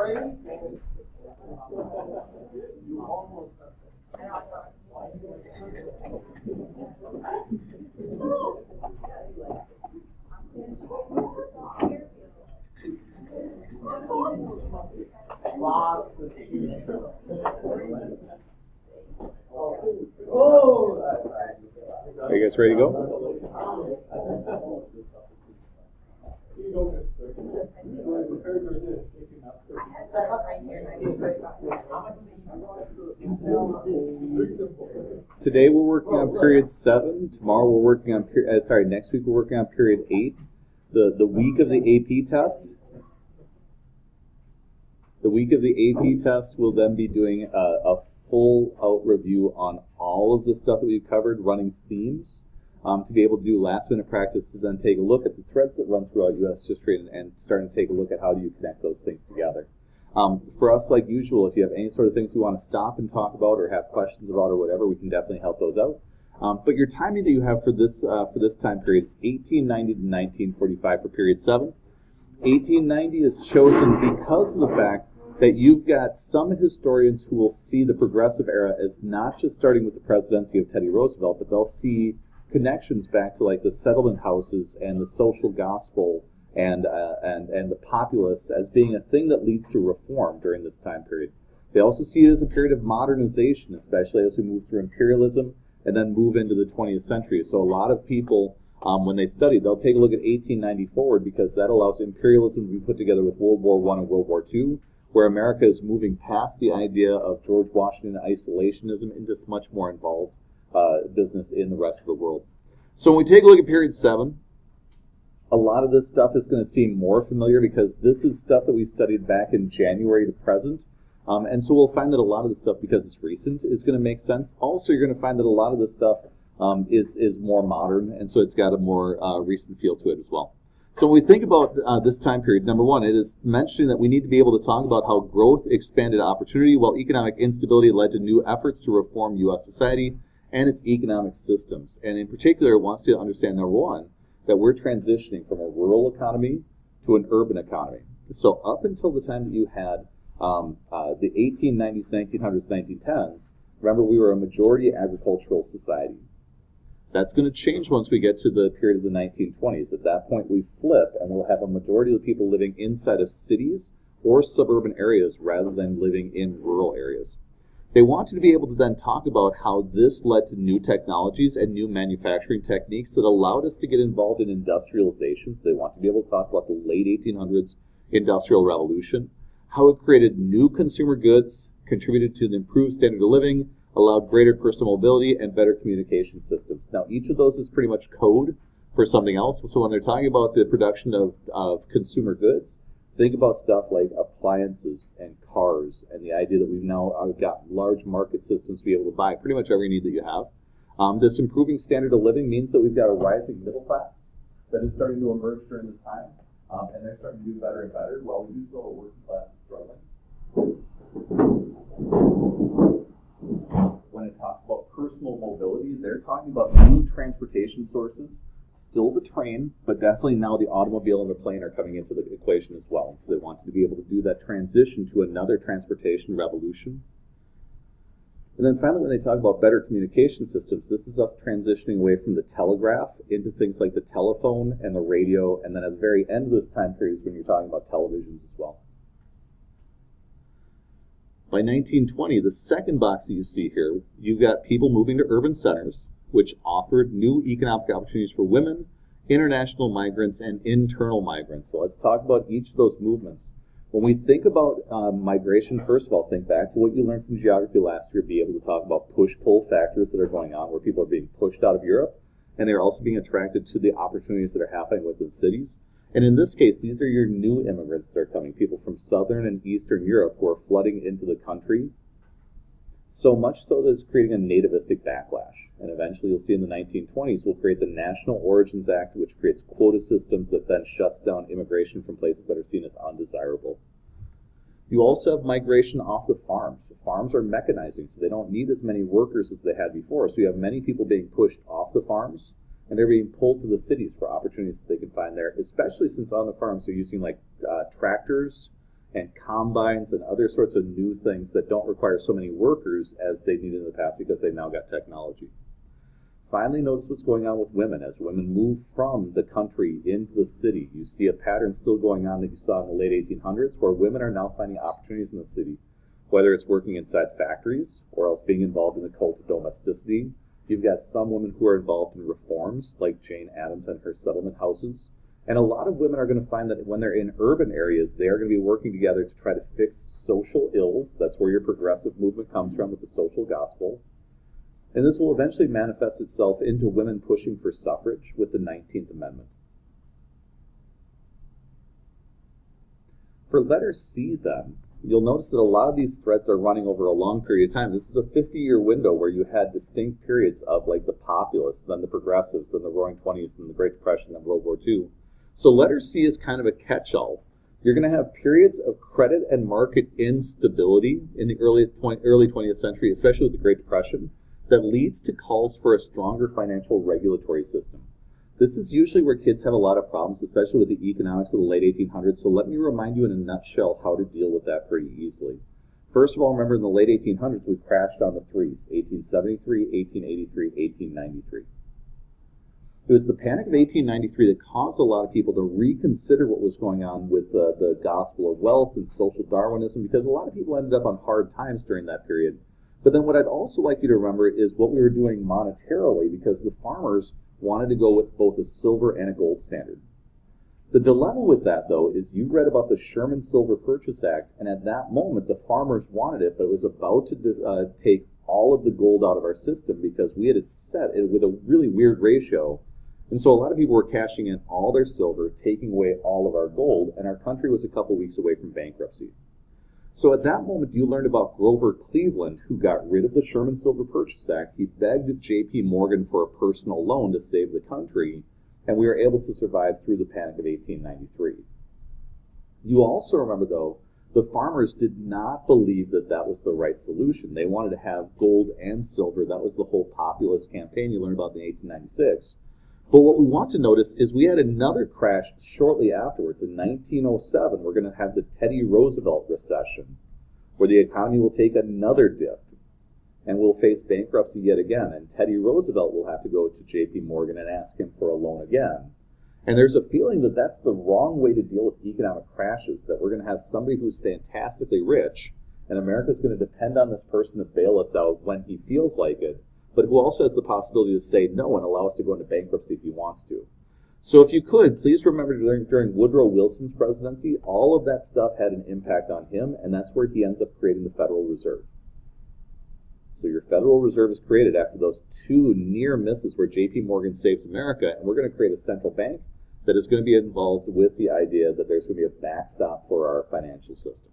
Are you guys ready to go? Today we're working on period 7. Tomorrow we're working on next week we're working on period 8. The week of the AP test. The week of the AP test we'll then be doing a full out review on all of the stuff that we've covered, running themes, to be able to do last minute practice, to then take a look at the threads that run throughout U.S. history and starting to take a look at how do you connect those things together. For us, like usual, if you have any sort of things you want to stop and talk about or have questions about or whatever, we can definitely help those out. But your timing that you have for this time period is 1890 to 1945 for period 7. 1890 is chosen because of the fact that you've got some historians who will see the progressive era as not just starting with the presidency of Teddy Roosevelt, but they'll see connections back to like the settlement houses and the social gospel and the populace as being a thing that leads to reform during this time period. They also see it as a period of modernization, especially as we move through imperialism and then move into the 20th century. So a lot of people, when they study, they'll take a look at 1890 forward because that allows imperialism to be put together with World War I and World War II, where America is moving past the idea of George Washington isolationism into this much more involved business in the rest of the world. So when we take a look at period 7, a lot of this stuff is going to seem more familiar because this is stuff that we studied back in January to present. And so we'll find that a lot of the stuff, because it's recent, is going to make sense. Also, you're going to find that a lot of this stuff is more modern, and so it's got a more recent feel to it as well. So when we think about this time period, number one, it is mentioning that we need to be able to talk about how growth expanded opportunity while economic instability led to new efforts to reform U.S. society and its economic systems. And in particular, it wants you to understand, number one, that we're transitioning from a rural economy to an urban economy. So up until the time that you had the 1890s, 1900s, 1910s, remember we were a majority agricultural society. That's going to change once we get to the period of the 1920s. At that point, we flip, and we'll have a majority of the people living inside of cities or suburban areas rather than living in rural areas. They wanted to be able to then talk about how this led to new technologies and new manufacturing techniques that allowed us to get involved in industrialization. So they want to be able to talk about the late 1800s Industrial Revolution, how it created new consumer goods, contributed to an improved standard of living, allowed greater personal mobility, and better communication systems. Now, each of those is pretty much code for something else. So when they're talking about the production of consumer goods, think about stuff like appliances and cars and the idea that we've now got large market systems to be able to buy pretty much every need that you have. This improving standard of living means that we've got a rising middle class that is starting to emerge during this time, and they're starting to do better and better while we do still a working class is struggling. When it talks about personal mobility, they're talking about new transportation sources. Still the train, but definitely now the automobile and the plane are coming into the equation as well. So they wanted to be able to do that transition to another transportation revolution. And then finally, when they talk about better communication systems, this is us transitioning away from the telegraph into things like the telephone and the radio, and then at the very end of this time period is when you're talking about televisions as well. By 1920, the second box that you see here, you've got people moving to urban centers, which offered new economic opportunities for women, international migrants, and internal migrants. So let's talk about each of those movements. When we think about migration, first of all, think back to what you learned from geography last year, be able to talk about push-pull factors that are going on, where people are being pushed out of Europe, and they're also being attracted to the opportunities that are happening within cities. And in this case, these are your new immigrants that are coming, people from Southern and Eastern Europe who are flooding into the country, so much so that it's creating a nativistic backlash. And eventually you'll see in the 1920s, we'll create the National Origins Act, which creates quota systems that then shuts down immigration from places that are seen as undesirable. You also have migration off the farms. Farms are mechanizing, so they don't need as many workers as they had before. So you have many people being pushed off the farms, and they're being pulled to the cities for opportunities that they can find there, especially since on the farms they're using like tractors and combines and other sorts of new things that don't require so many workers as they needed in the past because they've now got technology. Finally, notice what's going on with women. As women move from the country into the city, you see a pattern still going on that you saw in the late 1800s, where women are now finding opportunities in the city, whether it's working inside factories or else being involved in the cult of domesticity. You've got some women who are involved in reforms, like Jane Addams and her settlement houses. And a lot of women are going to find that when they're in urban areas, they are going to be working together to try to fix social ills. That's where your progressive movement comes from, with the social gospel. And this will eventually manifest itself into women pushing for suffrage with the 19th Amendment. For letter C, then, you'll notice that a lot of these threads are running over a long period of time. This is a 50-year window where you had distinct periods of, like, the populists, then the progressives, then the Roaring Twenties, then the Great Depression, then World War II. So letter C is kind of a catch-all. You're going to have periods of credit and market instability in the early 20th century, especially with the Great Depression, that leads to calls for a stronger financial regulatory system. This is usually where kids have a lot of problems, especially with the economics of the late 1800s, so let me remind you in a nutshell how to deal with that pretty easily. First of all, remember in the late 1800s, we crashed on the threes, 1873, 1883, 1893. It was the Panic of 1893 that caused a lot of people to reconsider what was going on with the gospel of wealth and social Darwinism, because a lot of people ended up on hard times during that period. But then what I'd also like you to remember is what we were doing monetarily, because the farmers wanted to go with both a silver and a gold standard. The dilemma with that, though, is you read about the Sherman Silver Purchase Act, and at that moment the farmers wanted it, but it was about to take all of the gold out of our system because we had it set with a really weird ratio. And so a lot of people were cashing in all their silver, taking away all of our gold, and our country was a couple weeks away from bankruptcy. So at that moment, you learned about Grover Cleveland, who got rid of the Sherman Silver Purchase Act. He begged J.P. Morgan for a personal loan to save the country, and we were able to survive through the Panic of 1893. You also remember, though, the farmers did not believe that that was the right solution. They wanted to have gold and silver. That was the whole populist campaign you learned about in 1896. But what we want to notice is we had another crash shortly afterwards. In 1907, we're going to have the Teddy Roosevelt recession, where the economy will take another dip, and we'll face bankruptcy yet again. And Teddy Roosevelt will have to go to J.P. Morgan and ask him for a loan again. And there's a feeling that that's the wrong way to deal with economic crashes, that we're going to have somebody who's fantastically rich, and America's going to depend on this person to bail us out when he feels like it, but who also has the possibility to say no and allow us to go into bankruptcy if he wants to. So if you could, please remember during Woodrow Wilson's presidency, all of that stuff had an impact on him, and that's where he ends up creating the Federal Reserve. So your Federal Reserve is created after those two near misses where J.P. Morgan saves America, and we're going to create a central bank that is going to be involved with the idea that there's going to be a backstop for our financial systems.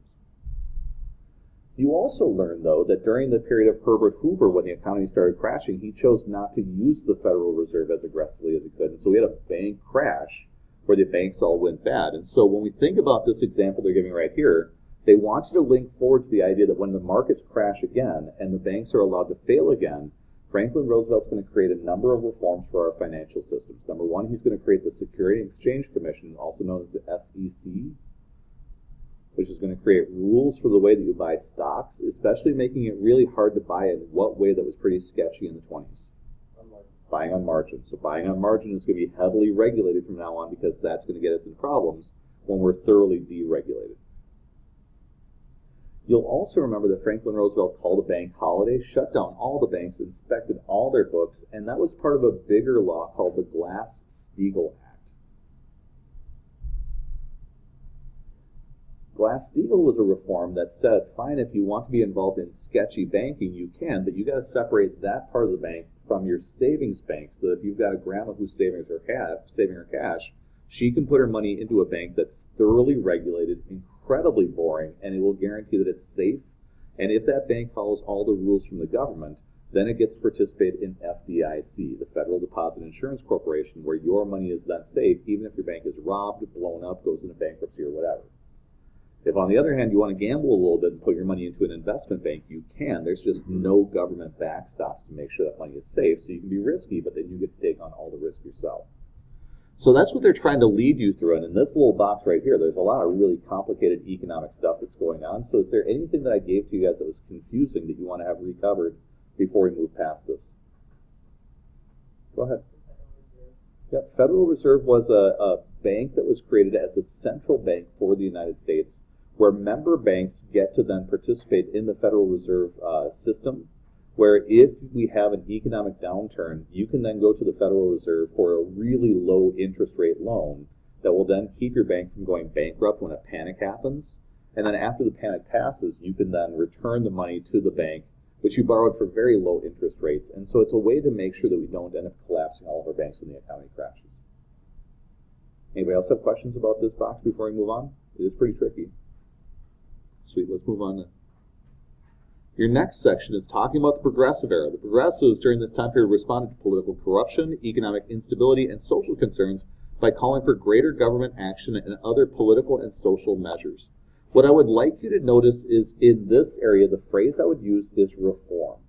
You also learn, though, that during the period of Herbert Hoover, when the economy started crashing, he chose not to use the Federal Reserve as aggressively as he could. And so we had a bank crash where the banks all went bad. And so when we think about this example they're giving right here, they want you to link forward to the idea that when the markets crash again and the banks are allowed to fail again, Franklin Roosevelt's going to create a number of reforms for our financial systems. Number one, he's going to create the Securities and Exchange Commission, also known as the SEC, which is going to create rules for the way that you buy stocks, especially making it really hard to buy in what way that was pretty sketchy in the 20s. Buying on margin. So buying on margin is going to be heavily regulated from now on, because that's going to get us in problems when we're thoroughly deregulated. You'll also remember that Franklin Roosevelt called a bank holiday, shut down all the banks, inspected all their books, and that was part of a bigger law called the Glass-Steagall Act. Glass-Steagall was a reform that said, fine, if you want to be involved in sketchy banking, you can, but you got to separate that part of the bank from your savings bank, so that if you've got a grandma who's saving her cash, she can put her money into a bank that's thoroughly regulated, incredibly boring, and it will guarantee that it's safe. And if that bank follows all the rules from the government, then it gets to participate in FDIC, the Federal Deposit Insurance Corporation, where your money is then safe, even if your bank is robbed, blown up, goes into bankruptcy, or whatever. If, on the other hand, you want to gamble a little bit and put your money into an investment bank, you can. There's just no government backstops to make sure that money is safe, so you can be risky, but then you get to take on all the risk yourself. So that's what they're trying to lead you through. And in this little box right here, there's a lot of really complicated economic stuff that's going on. So is there anything that I gave to you guys that was confusing that you want to have recovered before we move past this? Go ahead. Yep. Federal Reserve was a bank that was created as a central bank for the United States, where member banks get to then participate in the Federal Reserve system, where if we have an economic downturn, you can then go to the Federal Reserve for a really low interest rate loan that will then keep your bank from going bankrupt when a panic happens. And then after the panic passes, you can then return the money to the bank, which you borrowed for very low interest rates. And so it's a way to make sure that we don't end up collapsing all of our banks when the economy crashes. Anybody else have questions about this box before we move on? It is pretty tricky. Sweet, let's move on then. Your next section is talking about the Progressive Era. The Progressives during this time period responded to political corruption, economic instability, and social concerns by calling for greater government action and other political and social measures. What I would like you to notice is in this area, the phrase I would use is reform.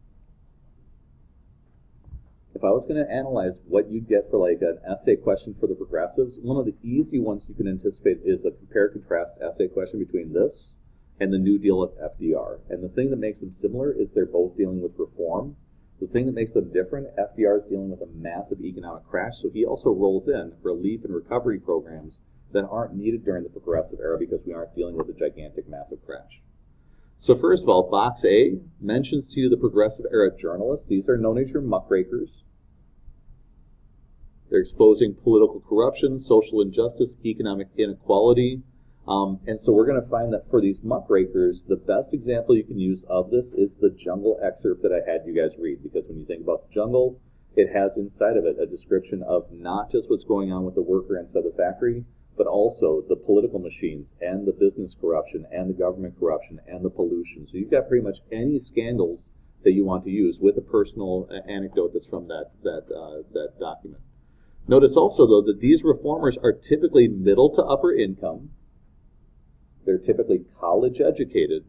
If I was going to analyze what you'd get for like an essay question for the Progressives, one of the easy ones you can anticipate is a compare-contrast essay question between this and the New Deal of FDR. And the thing that makes them similar is they're both dealing with reform. The thing that makes them different, FDR is dealing with a massive economic crash, so he also rolls in relief and recovery programs that aren't needed during the Progressive Era because we aren't dealing with a gigantic, massive crash. So first of all, Box A mentions to you the Progressive Era journalists. These are known as your muckrakers. They're exposing political corruption, social injustice, economic inequality. And so we're going to find that for these muckrakers, the best example you can use of this is the jungle excerpt that I had you guys read. Because when you think about the jungle, it has inside of it a description of not just what's going on with the worker inside the factory, but also the political machines and the business corruption and the government corruption and the pollution. So you've got pretty much any scandals that you want to use with a personal anecdote that's from that document. Notice also, though, that these reformers are typically middle to upper income. They're typically college educated,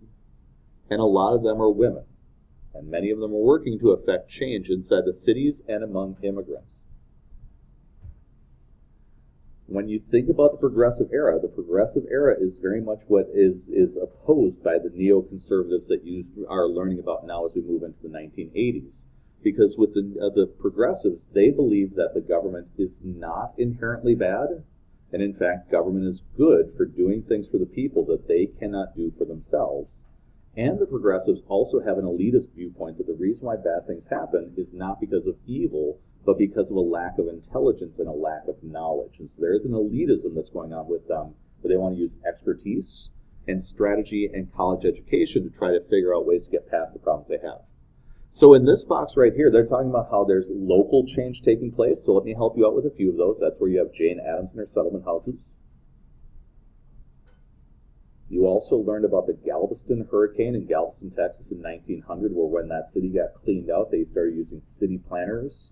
and a lot of them are women. And many of them are working to affect change inside the cities and among immigrants. When you think about the Progressive Era is very much what is opposed by the neoconservatives that you are learning about now as we move into the 1980s. Because with the Progressives, they believe that the government is not inherently bad, and in fact, government is good for doing things for the people that they cannot do for themselves. And the Progressives also have an elitist viewpoint that the reason why bad things happen is not because of evil, but because of a lack of intelligence and a lack of knowledge. And so there is an elitism that's going on with them, where they want to use expertise and strategy and college education to try to figure out ways to get past the problems they have. So in this box right here, they're talking about how there's local change taking place. So let me help you out with a few of those. That's where you have Jane Addams and her settlement houses. You also learned about the Galveston hurricane in Galveston, Texas in 1900, where when that city got cleaned out, they started using city planners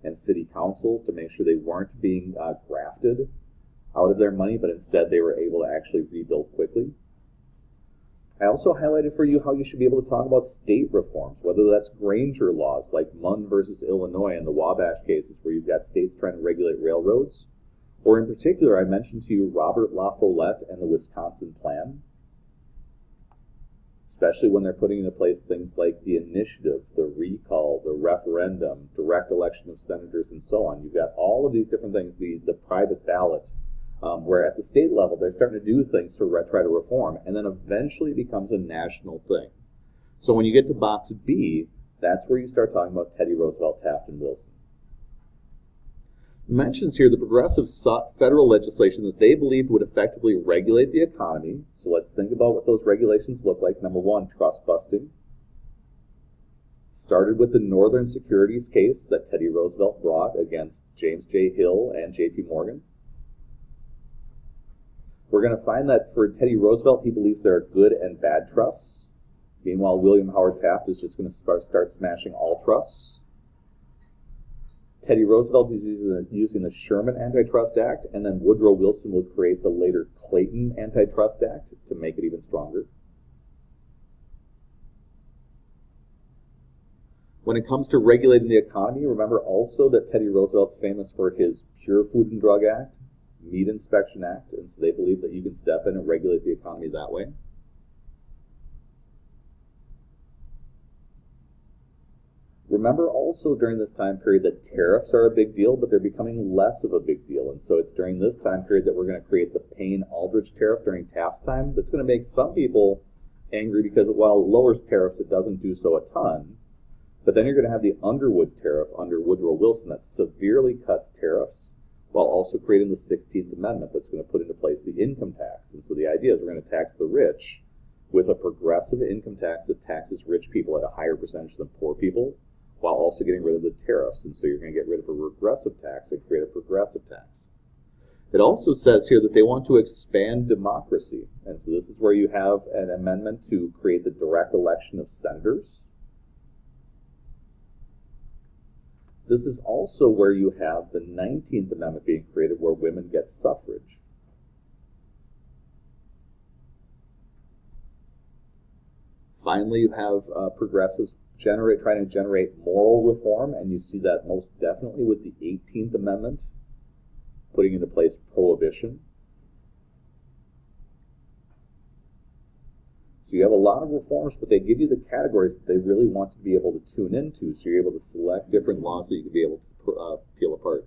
and city councils to make sure they weren't being grafted out of their money, but instead they were able to actually rebuild quickly. I also highlighted for you how you should be able to talk about state reforms, whether that's Granger laws like Munn versus Illinois and the Wabash cases where you've got states trying to regulate railroads, or in particular I mentioned to you Robert La Follette and the Wisconsin Plan, especially when they're putting into place things like the initiative, the recall, the referendum, direct election of senators, and so on. You've got all of these different things, the private ballot, where at the state level they're starting to do things to try to reform, and then eventually it becomes a national thing. So when you get to box B, that's where you start talking about Teddy Roosevelt, Taft, and Wilson. It mentions here the Progressives sought federal legislation that they believed would effectively regulate the economy. So let's think about what those regulations look like. Number one, trust busting. Started with the Northern Securities case that Teddy Roosevelt brought against James J. Hill and J.P. Morgan. We're going to find that for Teddy Roosevelt, he believes there are good and bad trusts. Meanwhile, William Howard Taft is just going to start smashing all trusts. Teddy Roosevelt is using the Sherman Antitrust Act, and then Woodrow Wilson will create the later Clayton Antitrust Act to make it even stronger. When it comes to regulating the economy, remember also that Teddy Roosevelt's famous for his Pure Food and Drug Act, Meat Inspection Act, and so they believe that you can step in and regulate the economy that way. Remember also during this time period that tariffs are a big deal, but they're becoming less of a big deal. And so it's during this time period that we're going to create the Payne-Aldrich tariff during Taft's time. That's going to make some people angry because while it lowers tariffs, it doesn't do so a ton. But then you're going to have the Underwood tariff under Woodrow Wilson that severely cuts tariffs while also creating the 16th Amendment that's going to put into place the income tax. And so the idea is we're going to tax the rich with a progressive income tax that taxes rich people at a higher percentage than poor people, while also getting rid of the tariffs. And so you're going to get rid of a regressive tax and create a progressive tax. It also says here that they want to expand democracy. And so this is where you have an amendment to create the direct election of senators. This is also where you have the 19th Amendment being created, where women get suffrage. Finally, you have progressives trying to generate moral reform, and you see that most definitely with the 18th Amendment, putting into place prohibition. So you have a lot of reforms, but they give you the categories that they really want to be able to tune into, so you're able to select different laws that you can be able to peel apart.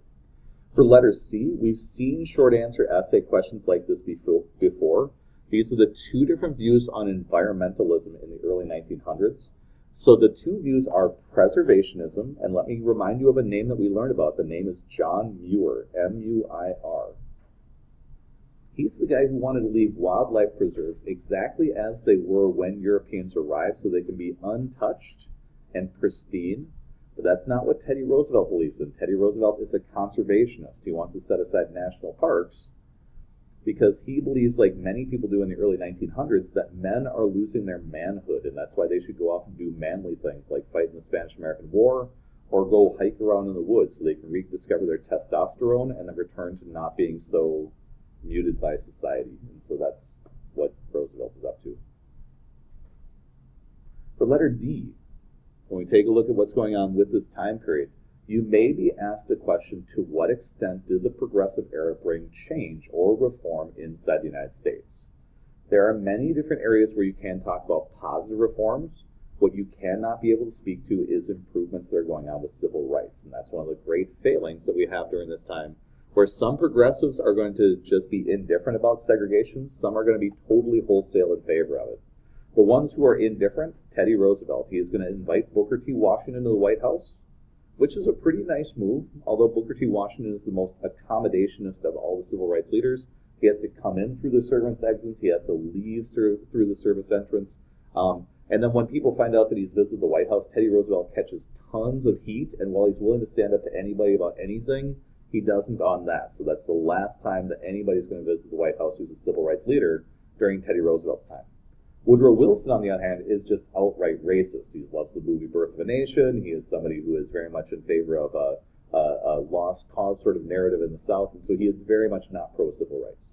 For letter C, we've seen short answer essay questions like this before. These are the two different views on environmentalism in the early 1900s. So the two views are preservationism, and let me remind you of a name that we learned about. The name is John Muir, M-U-I-R. He's the guy who wanted to leave wildlife preserves exactly as they were when Europeans arrived, so they can be untouched and pristine. But that's not what Teddy Roosevelt believes in. Teddy Roosevelt is a conservationist. He wants to set aside national parks because he believes, like many people do in the early 1900s, that men are losing their manhood, and that's why they should go off and do manly things like fight in the Spanish-American War or go hike around in the woods so they can rediscover their testosterone and then return to not being so muted by society. And so that's what Roosevelt is up to. For letter D, when we take a look at what's going on with this time period, you may be asked a question: to what extent did the progressive era bring change or reform inside the United States? There are many different areas where you can talk about positive reforms. What you cannot be able to speak to is improvements that are going on with civil rights. And that's one of the great failings that we have during this time, where some progressives are going to just be indifferent about segregation. Some are going to be totally wholesale in favor of it. The ones who are indifferent, Teddy Roosevelt, he is going to invite Booker T. Washington to the White House, which is a pretty nice move. Although Booker T. Washington is the most accommodationist of all the civil rights leaders, he has to come in through the servants' exits, he has to leave through the service entrance. And then when people find out that he's visited the White House, Teddy Roosevelt catches tons of heat, and while he's willing to stand up to anybody about anything, he doesn't on that. So that's the last time that anybody's going to visit the White House who's a civil rights leader during Teddy Roosevelt's time. Woodrow Wilson, on the other hand, is just outright racist. He loves the movie Birth of a Nation. He is somebody who is very much in favor of a lost cause sort of narrative in the South, and so he is very much not pro-civil rights.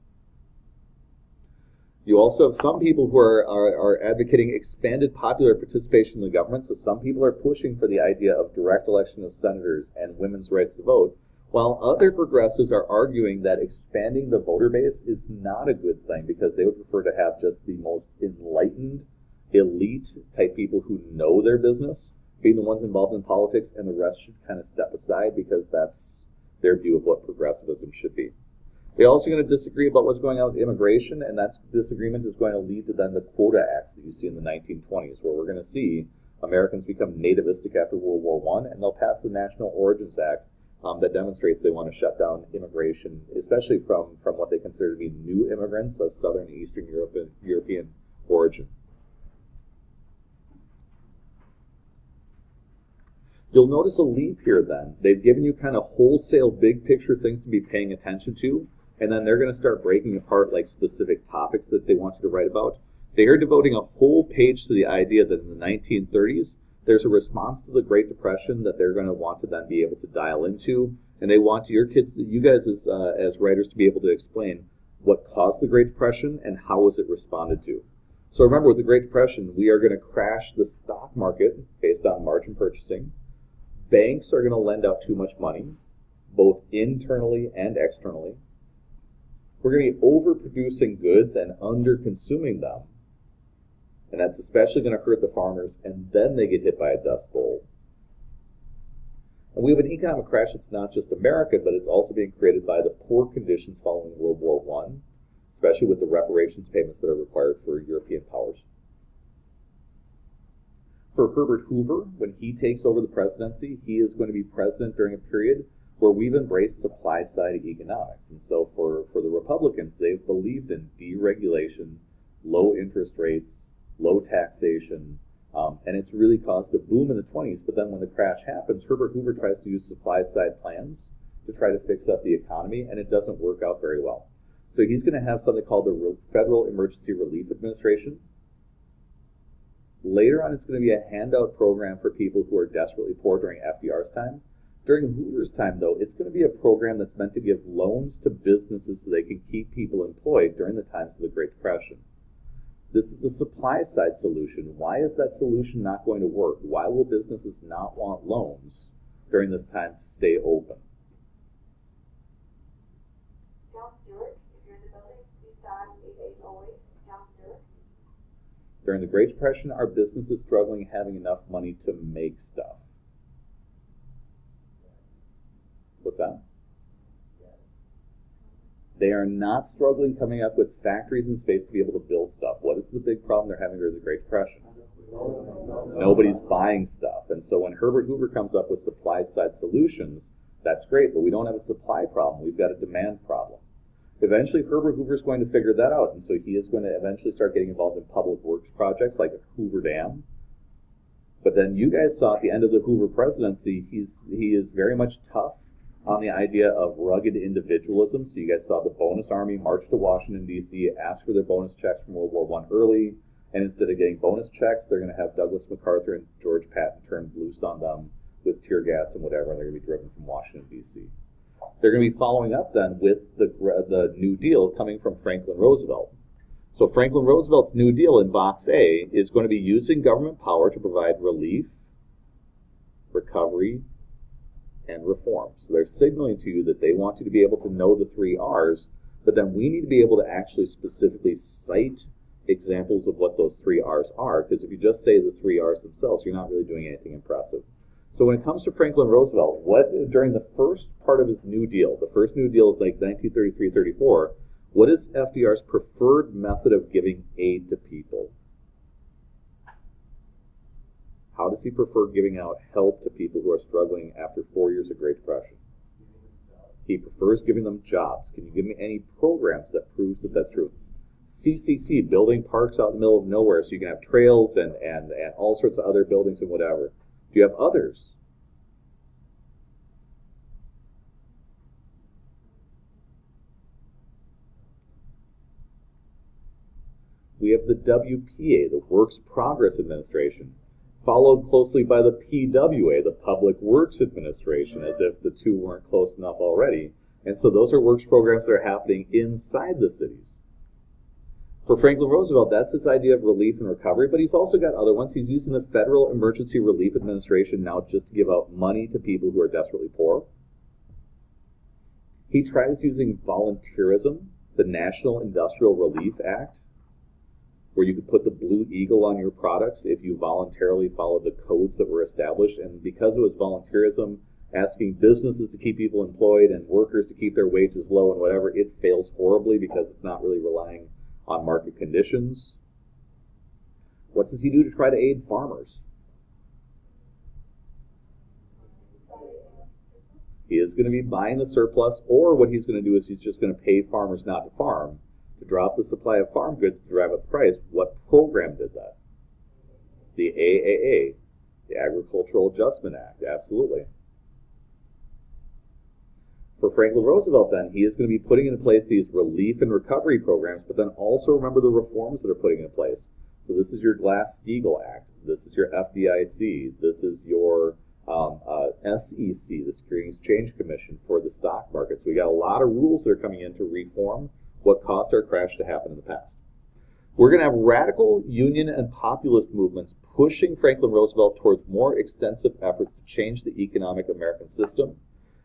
You also have some people who are advocating expanded popular participation in the government, so some people are pushing for the idea of direct election of senators and women's rights to vote, while other progressives are arguing that expanding the voter base is not a good thing because they would prefer to have just the most enlightened, elite type people who know their business being the ones involved in politics, and the rest should kind of step aside because that's their view of what progressivism should be. They're also going to disagree about what's going on with immigration, and that disagreement is going to lead to then the quota acts that you see in the 1920s, where we're going to see Americans become nativistic after World War I, and they'll pass the National Origins Act that demonstrates they want to shut down immigration, especially from what they consider to be new immigrants of Southern and Eastern European origin. You'll notice a leap here then. They've given you kind of wholesale big picture things to be paying attention to, and then they're going to start breaking apart like specific topics that they want you to write about. They are devoting a whole page to the idea that in the 1930s, there's a response to the Great Depression that they're going to want to then be able to dial into, and they want your kids, you guys as writers, to be able to explain what caused the Great Depression and how was it responded to. So remember, with the Great Depression, we are going to crash the stock market based on margin purchasing. Banks are going to lend out too much money. both internally and externally. We're going to be overproducing goods and under-consuming them, and that's especially going to hurt the farmers, and then they get hit by a dust bowl. And we have an economic crash that's not just American, but it's also being created by the poor conditions following World War I, especially with the reparations payments that are required for European powers. For Herbert Hoover, when he takes over the presidency, he is going to be president during a period where we've embraced supply-side economics. And so for the Republicans, they've believed in deregulation, low interest rates, low taxation, and it's really caused a boom in the 20s. But then when the crash happens, Herbert Hoover tries to use supply-side plans to try to fix up the economy, and it doesn't work out very well. So he's going to have something called the Federal Emergency Relief Administration. Later on, it's going to be a handout program for people who are desperately poor during FDR's time. During Hoover's time, though, it's going to be a program that's meant to give loans to businesses so they can keep people employed during the times of the Great Depression. This is a supply-side solution. Why is that solution not going to work? Why will businesses not want loans during this time to stay open? John Stewart, if you're in the building, please dial 8808. John Stewart. During the Great Depression, our business is struggling having enough money to make stuff. What's that? They are not struggling coming up with factories and space to be able to build stuff. What is the big problem they're having during the Great Depression? Nobody's buying stuff. And so when Herbert Hoover comes up with supply-side solutions, that's great, but we don't have a supply problem. We've got a demand problem. Eventually, Herbert Hoover is going to figure that out, and so he is going to eventually start getting involved in public works projects like Hoover Dam. But then you guys saw at the end of the Hoover presidency, he is very much tough on the idea of rugged individualism. So you guys saw the bonus army march to Washington, D.C., ask for their bonus checks from World War I early, and instead of getting bonus checks, they're going to have Douglas MacArthur and George Patton turn loose on them with tear gas and whatever, and they're going to be driven from Washington, D.C. They're going to be following up then with the New Deal coming from Franklin Roosevelt. So Franklin Roosevelt's New Deal in Box A is going to be using government power to provide relief, recovery, and reform. So they're signaling to you that they want you to be able to know the 3 R's, but then we need to be able to actually specifically cite examples of what those 3 R's are, because if you just say the 3 R's themselves, you're not really doing anything impressive. So when it comes to Franklin Roosevelt, during the first part of his New Deal, the first New Deal is like 1933-34, what is FDR's preferred method of giving aid to people? How does he prefer giving out help to people who are struggling after 4 years of Great Depression? He prefers giving them jobs. Can you give me any programs that proves that that's true? CCC, building parks out in the middle of nowhere so you can have trails and all sorts of other buildings and whatever. Do you have others? We have the WPA, the Works Progress Administration, followed closely by the PWA, the Public Works Administration, as if the two weren't close enough already. And so those are works programs that are happening inside the cities. For Franklin Roosevelt, that's his idea of relief and recovery, but he's also got other ones. He's using the Federal Emergency Relief Administration now just to give out money to people who are desperately poor. He tries using volunteerism, the National Industrial Relief Act, where you could put the Blue Eagle on your products if you voluntarily followed the codes that were established. And because it was volunteerism, asking businesses to keep people employed and workers to keep their wages low and whatever, it fails horribly because it's not really relying on market conditions. What does he do to try to aid farmers? He is going to be buying the surplus, or what he's going to do is he's just going to pay farmers not to farm, to drop the supply of farm goods to drive up the price. What program did that? The AAA, the Agricultural Adjustment Act, absolutely. For Franklin Roosevelt, then, he is going to be putting into place these relief and recovery programs, but then also remember the reforms that are putting into place. So this is your Glass-Steagall Act. This is your FDIC. This is your SEC, the Securities Exchange Commission, for the stock market. So we got a lot of rules that are coming in to reform what caused our crash to happen in the past. We're going to have radical union and populist movements pushing Franklin Roosevelt towards more extensive efforts to change the economic American system.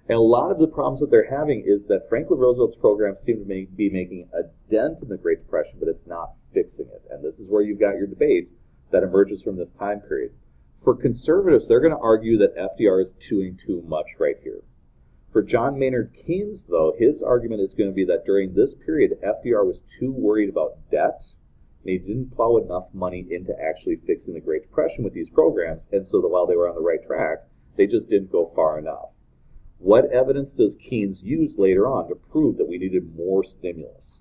And a lot of the problems that they're having is that Franklin Roosevelt's programs seem to be making a dent in the Great Depression, but it's not fixing it. And this is where you've got your debate that emerges from this time period. For conservatives, they're going to argue that FDR is doing too much right here. For John Maynard Keynes, though, his argument is going to be that during this period, FDR was too worried about debt, and he didn't plow enough money into actually fixing the Great Depression with these programs, and so that while they were on the right track, they just didn't go far enough. What evidence does Keynes use later on to prove that we needed more stimulus?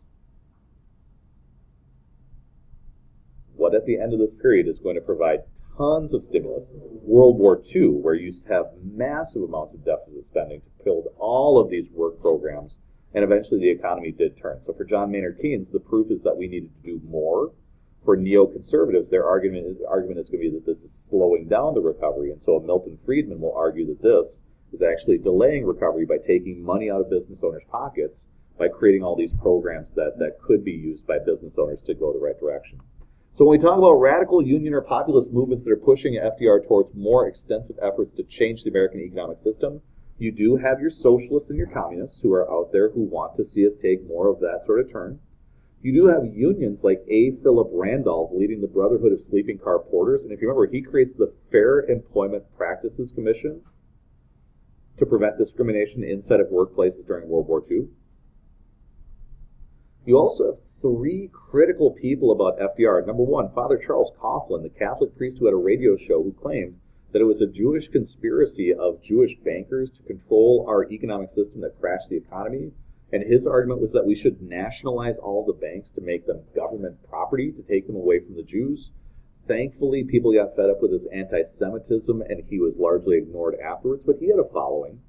What at the end of this period is going to provide tons of stimulus? World War II, where you have massive amounts of deficit spending to build all of these work programs, and eventually the economy did turn. So for John Maynard Keynes, the proof is that we needed to do more. For neoconservatives, their argument is going to be that this is slowing down the recovery, and so Milton Friedman will argue that this is actually delaying recovery by taking money out of business owners' pockets by creating all these programs that could be used by business owners to go the right direction. So when we talk about radical union or populist movements that are pushing FDR towards more extensive efforts to change the American economic system, you do have your socialists and your communists who are out there who want to see us take more of that sort of turn. You do have unions like A. Philip Randolph leading the Brotherhood of Sleeping Car Porters, and if you remember, he creates the Fair Employment Practices Commission to prevent discrimination inside of workplaces during World War II. You also have three critical people about FDR. Number one, Father Charles Coughlin, the Catholic priest who had a radio show who claimed that it was a Jewish conspiracy of Jewish bankers to control our economic system that crashed the economy. And his argument was that we should nationalize all the banks to make them government property, to take them away from the Jews. Thankfully, people got fed up with his anti-Semitism, and he was largely ignored afterwards, but he had a following.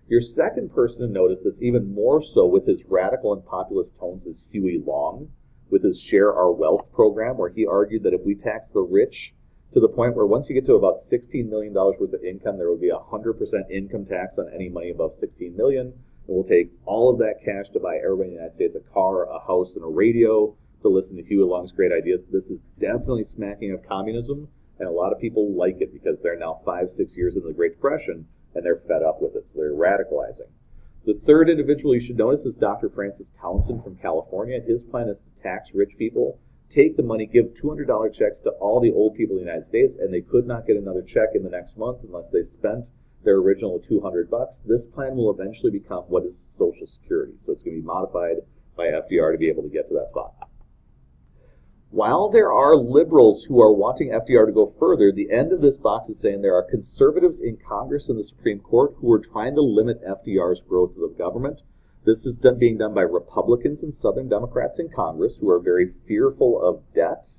Your second person to notice that's even more so with his radical and populist tones is Huey Long, with his Share Our Wealth program, where he argued that if we tax the rich to the point where once you get to about $16 million worth of income, there will be a 100% income tax on any money above $16 million, and we'll take all of that cash to buy everybody in the United States a car, a house, and a radio, to listen to Huey Long's great ideas. This is definitely smacking of communism, and a lot of people like it because they're now 5-6 years into the Great Depression, and they're fed up with it, so they're radicalizing. The third individual you should notice is Dr. Francis Townsend from California. His plan is to tax rich people, take the money, give $200 checks to all the old people in the United States, and they could not get another check in the next month unless they spent their original $200. This plan will eventually become what is Social Security, so it's going to be modified by FDR to be able to get to that spot. While there are liberals who are wanting FDR to go further, the end of this box is saying there are conservatives in Congress and the Supreme Court who are trying to limit FDR's growth of the government. This is being done by Republicans and Southern Democrats in Congress who are very fearful of debt,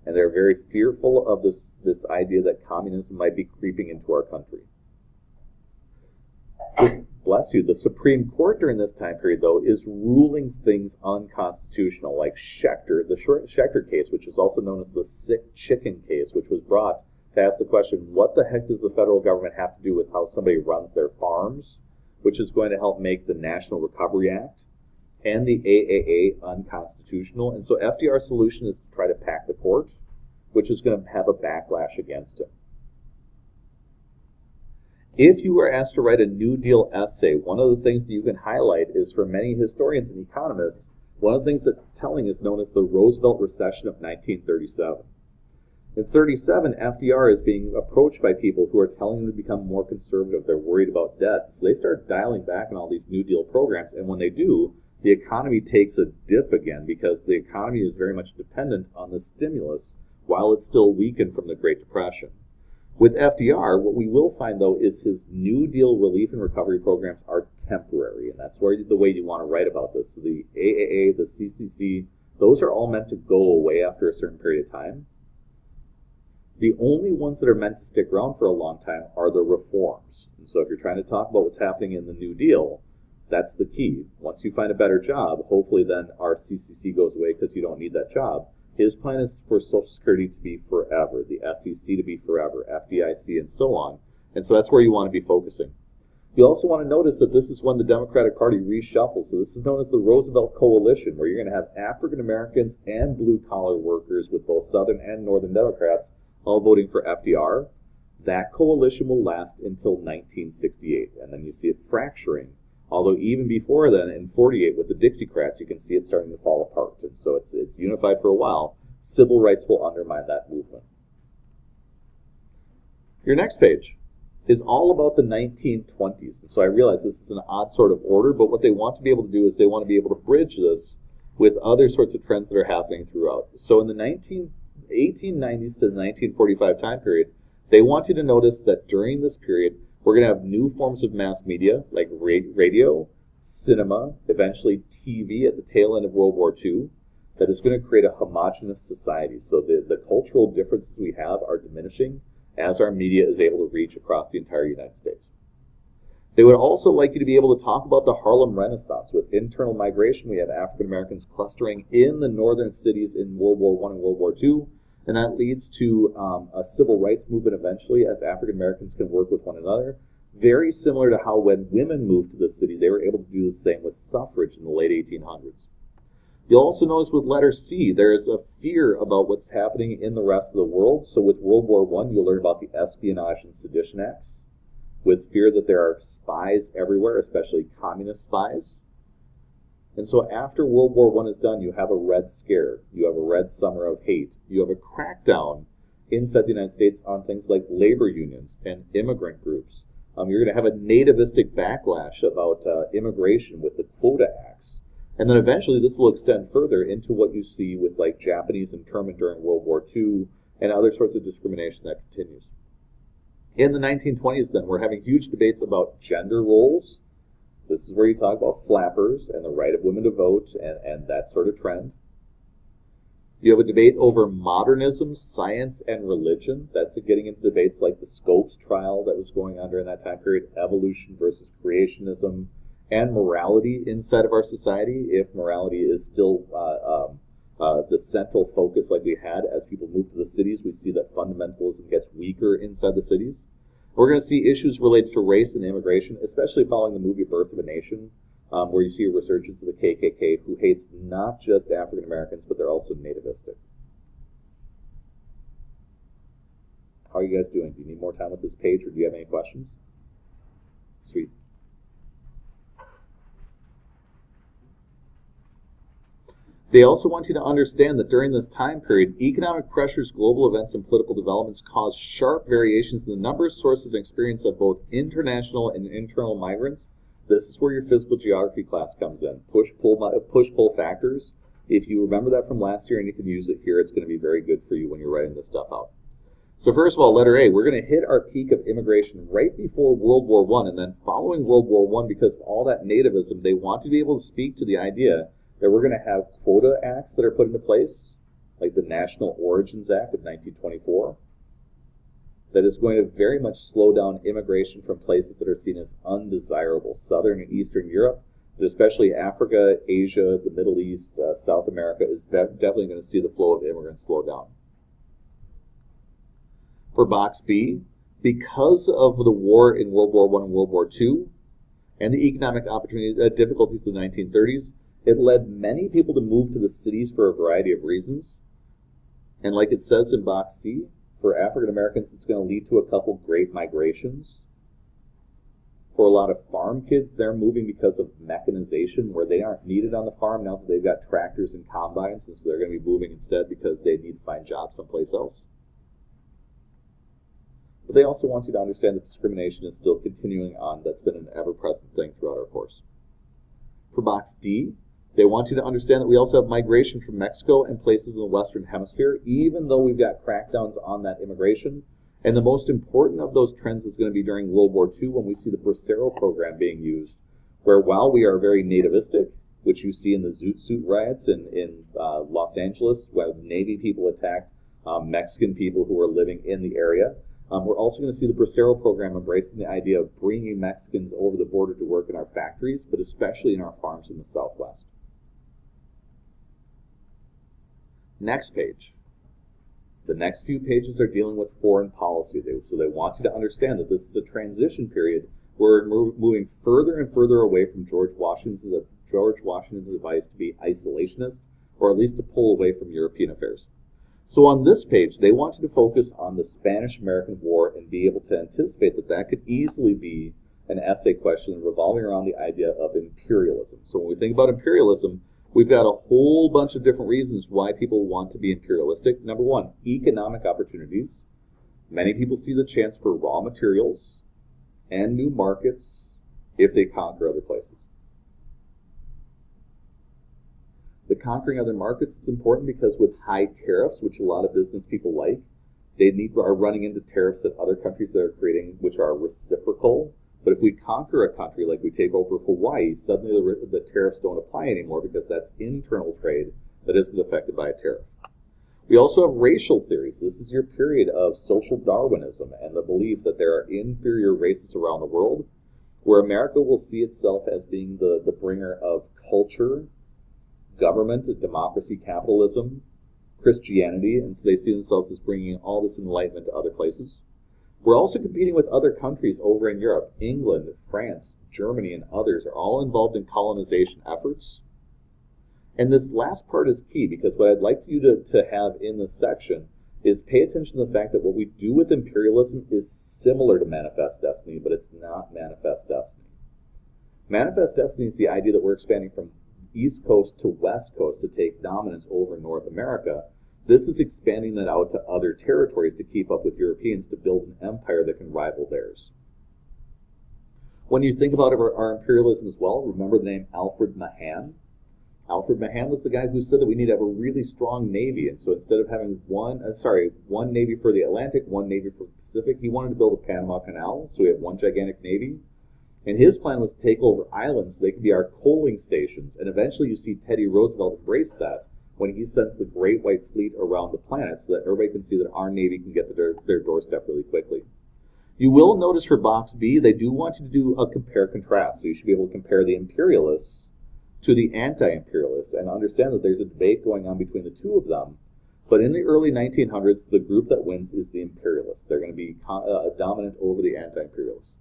and they're very fearful of this idea that communism might be creeping into our country. Bless you. The Supreme Court during this time period, though, is ruling things unconstitutional, like Schechter, the Schechter case, which is also known as the sick chicken case, which was brought to ask the question, what the heck does the federal government have to do with how somebody runs their farms, which is going to help make the National Recovery Act and the AAA unconstitutional. And so FDR's solution is to try to pack the court, which is going to have a backlash against him. If you were asked to write a New Deal essay, one of the things that you can highlight is, for many historians and economists, one of the things that's telling is known as the Roosevelt Recession of 1937. In 1937, FDR is being approached by people who are telling him to become more conservative. They're worried about debt. So they start dialing back on all these New Deal programs, and when they do, the economy takes a dip again because the economy is very much dependent on the stimulus while it's still weakened from the Great Depression. With FDR, what we will find, though, is his New Deal relief and recovery programs are temporary, and that's the way you want to write about this. So the AAA, the CCC, those are all meant to go away after a certain period of time. The only ones that are meant to stick around for a long time are the reforms. And so if you're trying to talk about what's happening in the New Deal, that's the key. Once you find a better job, hopefully then our CCC goes away because you don't need that job. His plan is for Social Security to be forever, the SEC to be forever, FDIC, and so on. And so that's where you want to be focusing. You also want to notice that this is when the Democratic Party reshuffles. So this is known as the Roosevelt Coalition, where you're going to have African Americans and blue-collar workers with both Southern and Northern Democrats all voting for FDR. That coalition will last until 1968, and then you see it fracturing. Although even before then, in 48, with the Dixiecrats, you can see it starting to fall apart. And so it's unified for a while. Civil rights will undermine that movement. Your next page is all about the 1920s. And so I realize this is an odd sort of order, but what they want to be able to do is they want to be able to bridge this with other sorts of trends that are happening throughout. So in the 1890s to the 1945 time period, they want you to notice that during this period, we're going to have new forms of mass media like radio, cinema, eventually TV at the tail end of World War II, that is going to create a homogenous society. So the cultural differences we have are diminishing as our media is able to reach across the entire United States. They would also like you to be able to talk about the Harlem Renaissance. With internal migration, we have African Americans clustering in the northern cities in World War I and World War II, and that leads to a civil rights movement eventually as African Americans can work with one another. Very similar to how when women moved to the city, they were able to do the same with suffrage in the late 1800s. You'll also notice with letter C, there is a fear about what's happening in the rest of the world. So with World War I, you'll learn about the Espionage and Sedition Acts, with fear that there are spies everywhere, especially communist spies. And so after World War I is done, you have a Red Scare. You have a Red Summer of Hate. You have a crackdown inside the United States on things like labor unions and immigrant groups. You're going to have a nativistic backlash about immigration with the Quota Acts. And then eventually this will extend further into what you see with like Japanese internment during World War II and other sorts of discrimination that continues. In the 1920s then, we're having huge debates about gender roles. This is where you talk about flappers and the right of women to vote and that sort of trend. You have a debate over modernism, science, and religion. That's getting into debates like the Scopes trial that was going on during that time period, evolution versus creationism, and morality inside of our society. If morality is still the central focus like we had as people move to the cities, we see that fundamentalism gets weaker inside the cities. We're going to see issues related to race and immigration, especially following the movie Birth of a Nation, where you see a resurgence of the KKK, who hates not just African Americans, but they're also nativistic. How are you guys doing? Do you need more time with this page, or do you have any questions? Sweet. They also want you to understand that during this time period, economic pressures, global events, and political developments cause sharp variations in the number, sources, and experience of both international and internal migrants. This is where your physical geography class comes in. Push-pull factors. If you remember that from last year and you can use it here, it's going to be very good for you when you're writing this stuff out. So first of all, letter A, we're going to hit our peak of immigration right before World War I, and then following World War I, because of all that nativism, they want to be able to speak to the idea that we're going to have quota acts that are put into place, like the National Origins Act of 1924, that is going to very much slow down immigration from places that are seen as undesirable. Southern and Eastern Europe, but especially Africa, Asia, the Middle East, South America, is definitely going to see the flow of immigrants slow down. For box B, because of the war in World War I and World War II, and the economic difficulties of the 1930s, it led many people to move to the cities for a variety of reasons. And like it says in box C, for African Americans, it's going to lead to a couple great migrations. For a lot of farm kids, they're moving because of mechanization, where they aren't needed on the farm now that they've got tractors and combines, and so they're going to be moving instead because they need to find jobs someplace else. But they also want you to understand that discrimination is still continuing on. That's been an ever-present thing throughout our course. For box D, they want you to understand that we also have migration from Mexico and places in the Western Hemisphere, even though we've got crackdowns on that immigration. And the most important of those trends is going to be during World War II, when we see the Bracero program being used, where while we are very nativistic, which you see in the Zoot Suit riots in Los Angeles, where Navy people attacked Mexican people who were living in the area, we're also going to see the Bracero program embracing the idea of bringing Mexicans over the border to work in our factories, but especially in our farms in the Southwest. Next page. The next few pages are dealing with foreign policy. So they want you to understand that this is a transition period where we're moving further and further away from George Washington's advice to be isolationist, or at least to pull away from European affairs. So on this page, they want you to focus on the Spanish-American War and be able to anticipate that that could easily be an essay question revolving around the idea of imperialism. So when we think about imperialism, we've got a whole bunch of different reasons why people want to be imperialistic. Number one, economic opportunities. Many people see the chance for raw materials and new markets if they conquer other places. The conquering other markets is important because with high tariffs, which a lot of business people like, they are running into tariffs that other countries that are creating, which are reciprocal. But if we conquer a country, like we take over Hawaii, suddenly the tariffs don't apply anymore because that's internal trade that isn't affected by a tariff. We also have racial theories. This is your period of social Darwinism and the belief that there are inferior races around the world, where America will see itself as being the bringer of culture, government, democracy, capitalism, Christianity, and so they see themselves as bringing all this enlightenment to other places. We're also competing with other countries over in Europe. England, France, Germany, and others are all involved in colonization efforts. And this last part is key, because what I'd like you to have in this section is pay attention to the fact that what we do with imperialism is similar to manifest destiny, but it's not manifest destiny. Manifest destiny is the idea that we're expanding from East Coast to West Coast to take dominance over North America. This is expanding that out to other territories to keep up with Europeans, to build an empire that can rival theirs. When you think about our imperialism as well, remember the name Alfred Mahan? Alfred Mahan was the guy who said that we need to have a really strong navy, and so instead of having one navy for the Atlantic, one navy for the Pacific, he wanted to build a Panama Canal, so we have one gigantic navy. And his plan was to take over islands so they could be our coaling stations, and eventually you see Teddy Roosevelt embrace that when he sends the Great White Fleet around the planet so that everybody can see that our Navy can get to their doorstep really quickly. You will notice for box B, they do want you to do a compare-contrast, so you should be able to compare the imperialists to the anti-imperialists and understand that there's a debate going on between the two of them. But in the early 1900s, the group that wins is the imperialists. They're going to be dominant over the anti-imperialists.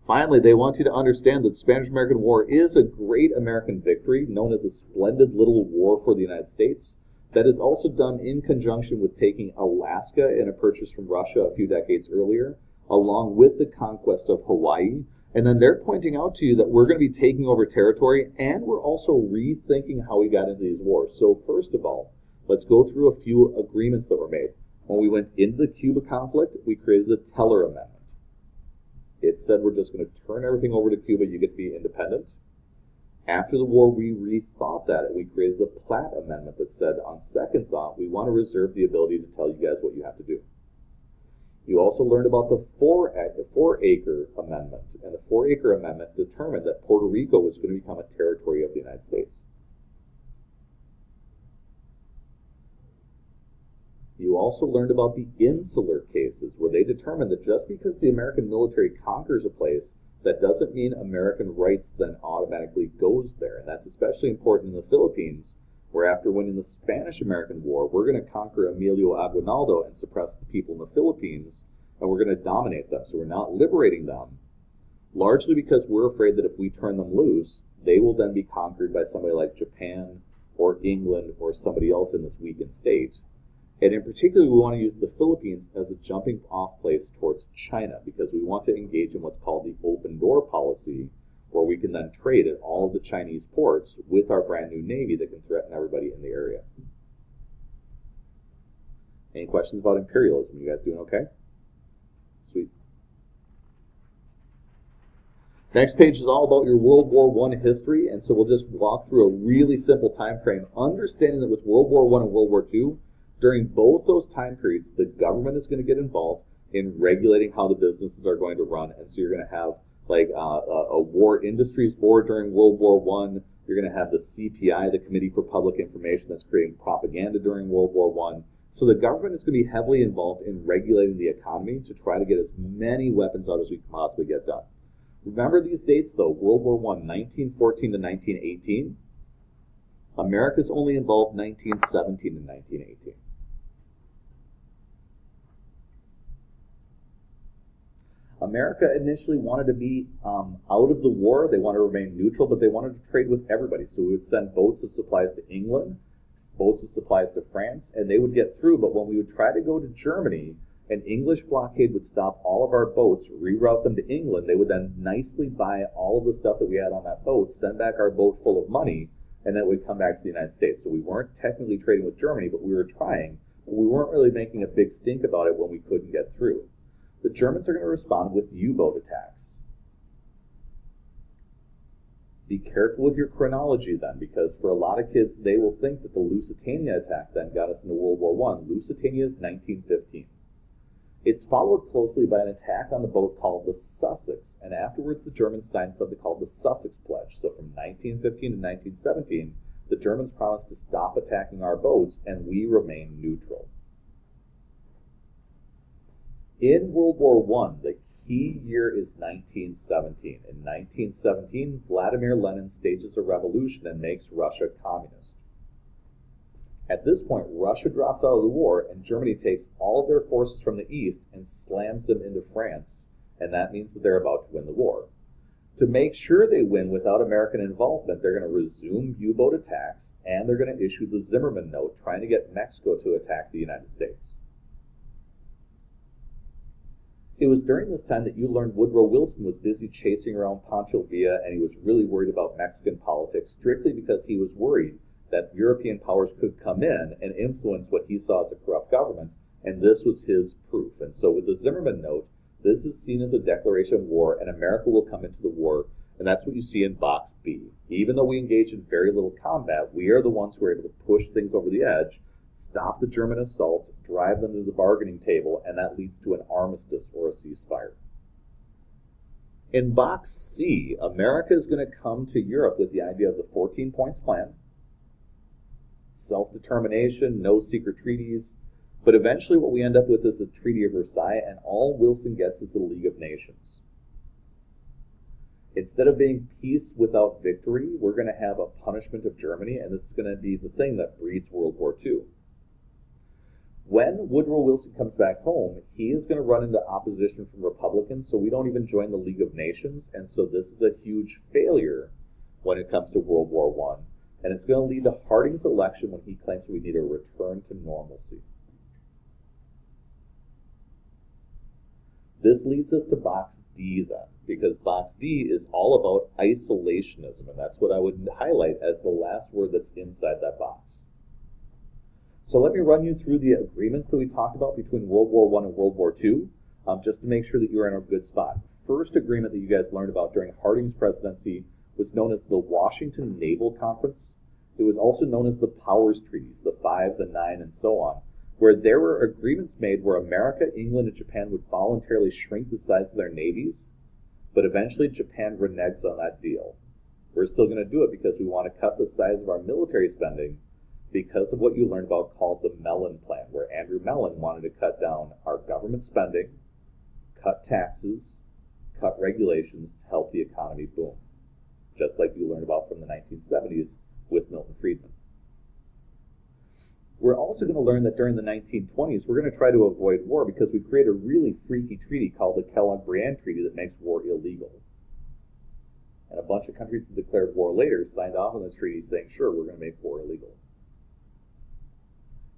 Finally, they want you to understand that the Spanish-American War is a great American victory, known as a splendid little war for the United States, that is also done in conjunction with taking Alaska in a purchase from Russia a few decades earlier, along with the conquest of Hawaii. And then they're pointing out to you that we're going to be taking over territory, and we're also rethinking how we got into these wars. So first of all, let's go through a few agreements that were made. When we went into the Cuba conflict, we created the Teller Amendment. It said we're just going to turn everything over to Cuba, you get to be independent. After the war, we rethought that. We created the Platt Amendment that said, on second thought, we want to reserve the ability to tell you guys what you have to do. You also learned about the Four-Acre Amendment, and the Four-Acre Amendment determined that Puerto Rico was going to become a territory of the United States. You also learned about the insular cases, where they determined that just because the American military conquers a place, that doesn't mean American rights then automatically goes there. And that's especially important in the Philippines, where after winning the Spanish-American War, we're going to conquer Emilio Aguinaldo and suppress the people in the Philippines, and we're going to dominate them. So we're not liberating them, largely because we're afraid that if we turn them loose, they will then be conquered by somebody like Japan or England or somebody else in this weakened state. And in particular, we want to use the Philippines as a jumping off place towards China, because we want to engage in what's called the open door policy, where we can then trade at all of the Chinese ports with our brand new Navy that can threaten everybody in the area. Any questions about imperialism? You guys doing okay? Sweet. Next page is all about your World War I history, and so we'll just walk through a really simple time frame, understanding that with World War I and World War II, during both those time periods, the government is going to get involved in regulating how the businesses are going to run, and so you're going to have like a war industries board during World War I. You're going to have the CPI, the Committee for Public Information, that's creating propaganda during World War I. So the government is going to be heavily involved in regulating the economy to try to get as many weapons out as we can possibly get done. Remember these dates, though. World War I, 1914 to 1918. America's only involved 1917 to 1918. America initially wanted to be out of the war. They wanted to remain neutral, but they wanted to trade with everybody. So we would send boats of supplies to England, boats of supplies to France, and they would get through. But when we would try to go to Germany An English blockade would stop all of our boats, reroute them to England. They would then nicely buy all of the stuff that we had on that boat, send back our boat full of money, and then it would come back to the United States. So we weren't technically trading with Germany, but we were trying. But we weren't really making a big stink about it when we couldn't get through. The Germans are going to respond with U-boat attacks. Be careful with your chronology then, because for a lot of kids, they will think that the Lusitania attack then got us into World War I. Lusitania is 1915. It's followed closely by an attack on the boat called the Sussex, and afterwards the Germans signed something called the Sussex Pledge. So from 1915 to 1917, the Germans promised to stop attacking our boats, and we remained neutral. In World War I, the key year is 1917. In 1917, Vladimir Lenin stages a revolution and makes Russia communist. At this point, Russia drops out of the war, and Germany takes all of their forces from the east and slams them into France, and that means that they're about to win the war. To make sure they win without American involvement, they're going to resume U-boat attacks, and they're going to issue the Zimmerman Note, trying to get Mexico to attack the United States. It was during this time that you learned Woodrow Wilson was busy chasing around Pancho Villa, and he was really worried about Mexican politics, strictly because he was worried that European powers could come in and influence what he saw as a corrupt government, and this was his proof. And so with the Zimmerman Note, this is seen as a declaration of war, and America will come into the war, and that's what you see in Box B. Even though we engage in very little combat, we are the ones who are able to push things over the edge, stop the German assault, drive them to the bargaining table, and that leads to an armistice or a ceasefire. In Box C, America is going to come to Europe with the idea of the 14 Points Plan, self-determination, no secret treaties, but eventually what we end up with is the Treaty of Versailles, and all Wilson gets is the League of Nations. Instead of being peace without victory, we're going to have a punishment of Germany, and this is going to be the thing that breeds World War II. When Woodrow Wilson comes back home, he is going to run into opposition from Republicans, so we don't even join the League of Nations, and so this is a huge failure when it comes to World War I. And it's going to lead to Harding's election when he claims we need a return to normalcy. This leads us to Box D then, because Box D is all about isolationism, and that's what I would highlight as the last word that's inside that box. So let me run you through the agreements that we talked about between World War I and World War II, just to make sure that you're in a good spot. First agreement that you guys learned about during Harding's presidency was known as the Washington Naval Conference. It was also known as the Powers Treaties, the 5, the 9, and so on, where there were agreements made where America, England, and Japan would voluntarily shrink the size of their navies, but eventually Japan reneges on that deal. We're still going to do it because we want to cut the size of our military spending because of what you learned about called the Mellon Plan, where Andrew Mellon wanted to cut down our government spending, cut taxes, cut regulations to help the economy boom, just like you learned about from the 1970s with Milton Friedman. We're also going to learn that during the 1920s, we're going to try to avoid war because we create a really freaky treaty called the Kellogg-Briand Treaty that makes war illegal. And a bunch of countries that declared war later signed off on this treaty saying, sure, we're going to make war illegal.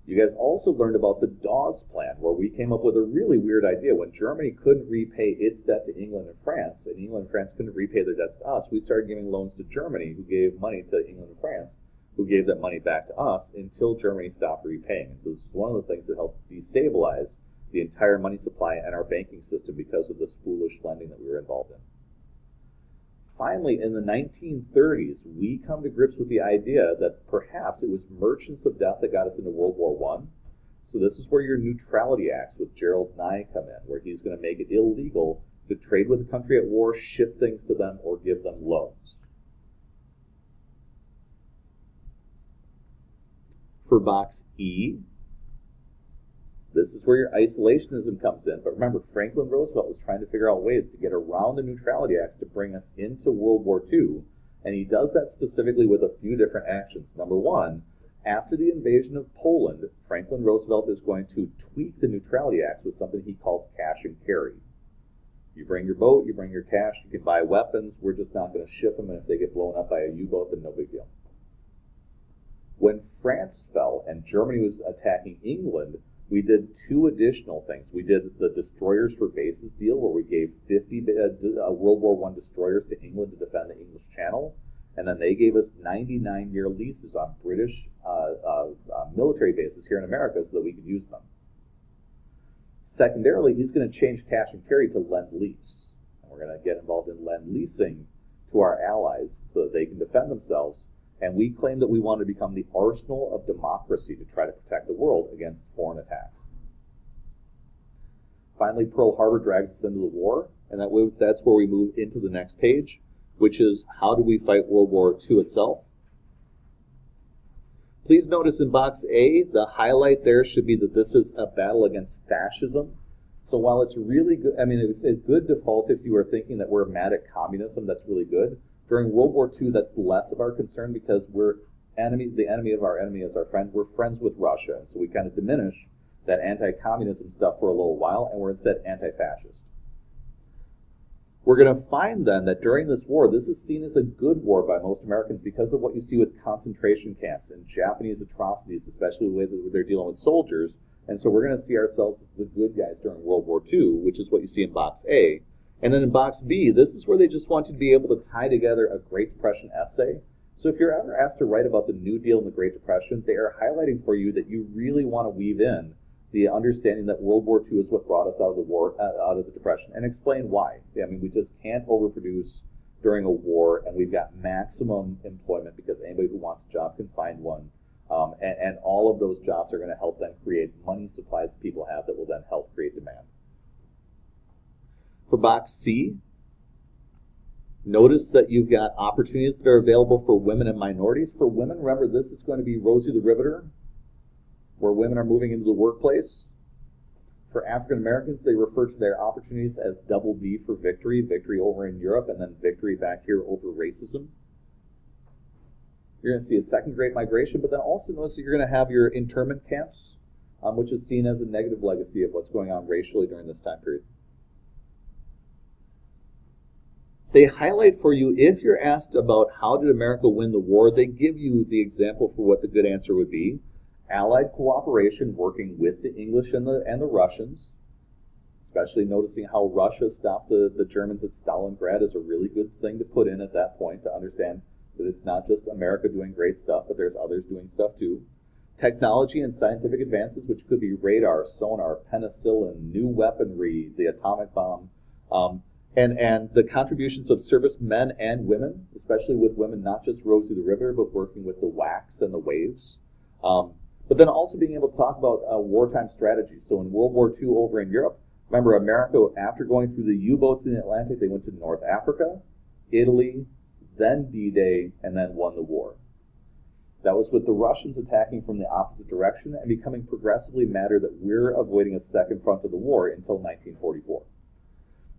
You guys also learned about the Dawes Plan, where we came up with a really weird idea. When Germany couldn't repay its debt to England and France and France couldn't repay their debts to us, we started giving loans to Germany, who gave money to England and France, who gave that money back to us until Germany stopped repaying. And so this is one of the things that helped destabilize the entire money supply and our banking system because of this foolish lending that we were involved in. Finally, in the 1930s, we come to grips with the idea that perhaps it was merchants of death that got us into World War I. So this is where your neutrality acts with Gerald Nye come in, where he's going to make it illegal to trade with a country at war, ship things to them, or give them loans. For Box E, this is where your isolationism comes in. But remember, Franklin Roosevelt was trying to figure out ways to get around the Neutrality Acts to bring us into World War II. And he does that specifically with a few different actions. Number one, after the invasion of Poland, Franklin Roosevelt is going to tweak the Neutrality Acts with something he calls cash and carry. You bring your boat, you bring your cash, you can buy weapons, we're just not going to ship them, and if they get blown up by a U-boat, then no big deal. When France fell and Germany was attacking England, We did two additional things. We did the destroyers for bases deal, where we gave 50 World War I destroyers to England to defend the English Channel, and then they gave us 99-year leases on British military bases here in America so that we could use them. Secondarily, he's going to change cash and carry to lend-lease. And we're going to get involved in lend-leasing to our allies so that they can defend themselves. And we claim that we want to become the arsenal of democracy to try to protect the world against foreign attacks. Finally, Pearl Harbor drags us into the war, and that's where we move into the next page, which is how do we fight World War II itself? Please notice in box A, the highlight there should be that this is a battle against fascism. So while it's really good, I mean, it's a good default if you are thinking that we're mad at communism, that's really good. During World War II, that's less of our concern because the enemy of our enemy is our friend. We're friends with Russia, and so we kind of diminish that anti-communism stuff for a little while, and we're instead anti-fascist. We're going to find then that during this war, this is seen as a good war by most Americans because of what you see with concentration camps and Japanese atrocities, especially the way that they're dealing with soldiers. And so we're going to see ourselves as the good guys during World War II, which is what you see in box A. And then in box B, this is where they just want you to be able to tie together a Great Depression essay. So if you're ever asked to write about the New Deal and the Great Depression, they are highlighting for you that you really want to weave in the understanding that World War II is what brought us out of the war, out of the Depression, and explain why. I mean, we just can't overproduce during a war, and we've got maximum employment because anybody who wants a job can find one. And all of those jobs are going to help them create money supplies that people have that will then help create demand. For box C, notice that you've got opportunities that are available for women and minorities. For women, remember, this is going to be Rosie the Riveter, where women are moving into the workplace. For African Americans, they refer to their opportunities as double V for victory, victory over in Europe, and then victory back here over racism. You're going to see a second Great Migration, but then also notice that you're going to have your internment camps, which is seen as a negative legacy of what's going on racially during this time period. They highlight for you, if you're asked about how did America win the war, they give you the example for what the good answer would be. Allied cooperation working with the English and the Russians, especially noticing how Russia stopped the Germans at Stalingrad is a really good thing to put in at that point to understand that it's not just America doing great stuff, but there's others doing stuff too. Technology and scientific advances, which could be radar, sonar, penicillin, new weaponry, the atomic bomb, and the contributions of servicemen and women, especially with women, not just Rosie the Riveter, but working with the WACs and the waves. But then also being able to talk about wartime strategy. So in World War II over in Europe, remember America, after going through the U-boats in the Atlantic, they went to North Africa, Italy, then D-Day, and then won the war. That was with the Russians attacking from the opposite direction and becoming progressively madder that we're avoiding a second front of the war until 1944.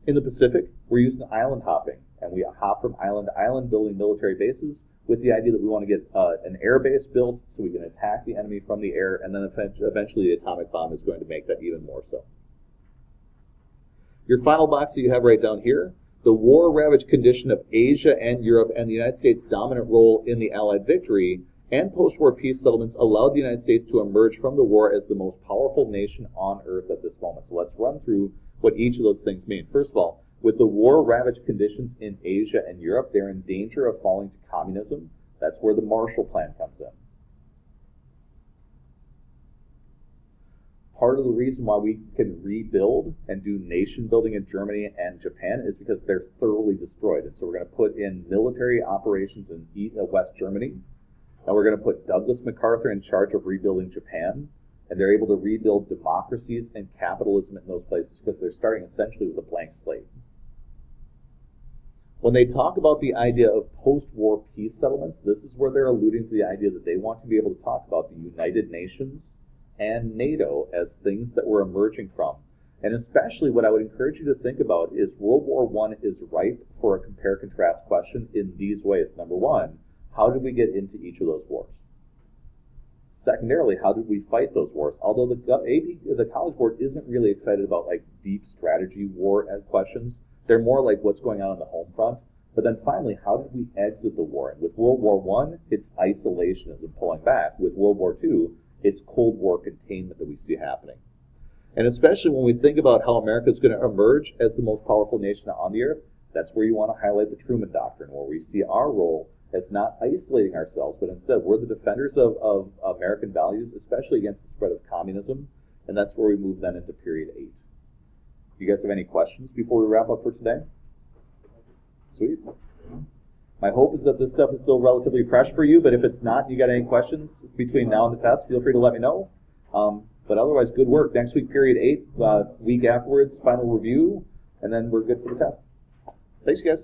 In the Pacific, we're using island hopping, and we hop from island to island building military bases with the idea that we want to get an air base built so we can attack the enemy from the air, and then eventually the atomic bomb is going to make that even more so. Your final box that you have right down here, the war-ravaged condition of Asia and Europe and the United States' dominant role in the Allied victory and post-war peace settlements allowed the United States to emerge from the war as the most powerful nation on earth at this moment. So let's run through what each of those things mean. First of all, with the war-ravaged conditions in Asia and Europe, they're in danger of falling to communism. That's where the Marshall Plan comes in. Part of the reason why we can rebuild and do nation building in Germany and Japan is because they're thoroughly destroyed. And so we're going to put in military operations in West Germany. And we're going to put Douglas MacArthur in charge of rebuilding Japan. And they're able to rebuild democracies and capitalism in those places because they're starting essentially with a blank slate. When they talk about the idea of post-war peace settlements, this is where they're alluding to the idea that they want to be able to talk about the United Nations and NATO as things that we're emerging from. And especially what I would encourage you to think about is World War I is ripe for a compare-contrast question in these ways. Number one, how did we get into each of those wars? Secondarily, how did we fight those wars? Although the College Board isn't really excited about like deep strategy war questions, they're more like what's going on the home front. But then finally, how did we exit the war? And with World War I, it's isolationism, pulling back. With World War II, It's Cold War containment that we see happening. And especially when we think about how America is going to emerge as the most powerful nation on the earth, that's where you want to highlight the Truman Doctrine, where we see our role as not isolating ourselves, but instead we're the defenders of American values, especially against the spread of communism, and that's where we move then into period 8. You guys have any questions before we wrap up for today? Sweet. My hope is that this stuff is still relatively fresh for you, but if it's not, you got any questions between now and the test, feel free to let me know. But otherwise, good work. Next week, period 8, week afterwards, final review, and then we're good for the test. Thanks, guys.